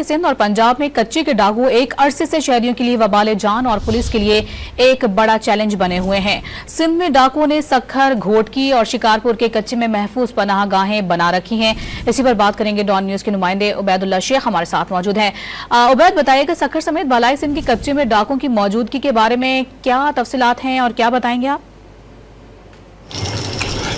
कि सिंध और पंजाब में कच्चे के डाकू एक अरसे से शहरियों के लिए वबाले जान और पुलिस के लिए एक बड़ा चैलेंज बने हुए हैं। सिंध में डाकुओं ने सक्खर, घोटकी और शिकारपुर के कच्चे में महफूज पनाह गाहें बना रखी हैं। इसी पर बात करेंगे। डॉन न्यूज के नुमाइंदे उबैदुल्ला शेख हमारे साथ मौजूद हैं। उबैद, बताइएगा सक्खर समेत बालाई सिंध के कच्चे में डाकुओं की मौजूदगी के बारे में क्या तफसीलात हैं और क्या बताएंगे आप?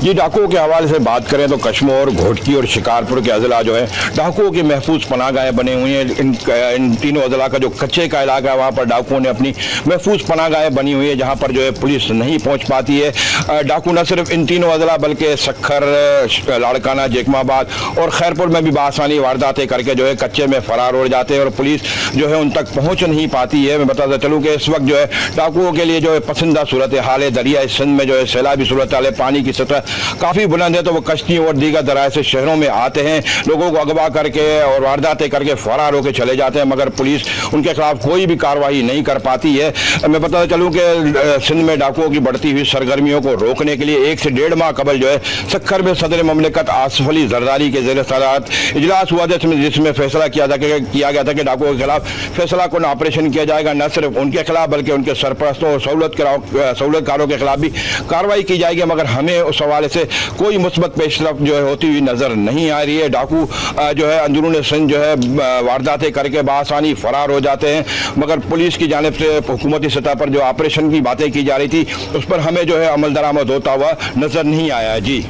जी, डाकुओं के हवाले से बात करें तो कश्मीर, घोटकी और शिकारपुर के अजला जो है डाकुओं की महफूज पनाहगाहें बनी हुई हैं। इन तीनों अजला का जो कच्चे का इलाका है वहाँ पर डाकुओं ने अपनी महफूज पनाहगाहें बनी हुई है, जहाँ पर जो है पुलिस नहीं पहुँच पाती है। डाकू न सिर्फ इन तीनों अजला बल्कि सक्खर, लाड़काना, जेकमाबाद और खैरपुर में भी बासानी वारदातें करके जो है कच्चे में फरार हो जाते हैं और पुलिस जो है उन तक पहुँच नहीं पाती है। मैं बताता चलूँ कि इस वक्त जो है डाकुओं के लिए जो है पसंदीदा सूरत हाल है। दरिया सिंध में जो है सैलाबी सूरत हाल है, पानी की सतह काफ़ी बुलंद है, तो वो कश्तियों और दीगर दराय से शहरों में आते हैं, लोगों को अगवा करके और वारदातें करके फरार होकर चले जाते हैं, मगर पुलिस उनके खिलाफ कोई भी कार्रवाई नहीं कर पाती है। मैं बताता चलूँ कि सिंध में डाकुओं की बढ़ती हुई सरगर्मियों को रोकने के लिए 1 से 1.5 माह कबल जो है सक्खर में सदर ममलिकत आसिफ अली जरदारी के ज़ेर सदारत इजलास हुआ था, जिसमें फैसला किया गया था कि डाकुओं के खिलाफ फैसला कौन ऑपरेशन किया जाएगा। न सिर्फ उनके खिलाफ बल्कि उनके सरपरस्तों और सहूलतकारों के खिलाफ भी कार्रवाई की जाएगी, मगर हमें उस हवाले से कोई मुस्बत पेशरफ जो है होती हुई नजर नहीं आ रही है। डाकू जो है अंदरून सिंध जो है वारदातें करके बासानी फरार हो जाते हैं, मगर पुलिस की जानिब से हुकूमती सतह पर जो ऑपरेशन की बातें की जा रही थी उस पर हमें जो है अमल दरामद होता हुआ नजर नहीं आया है। जी।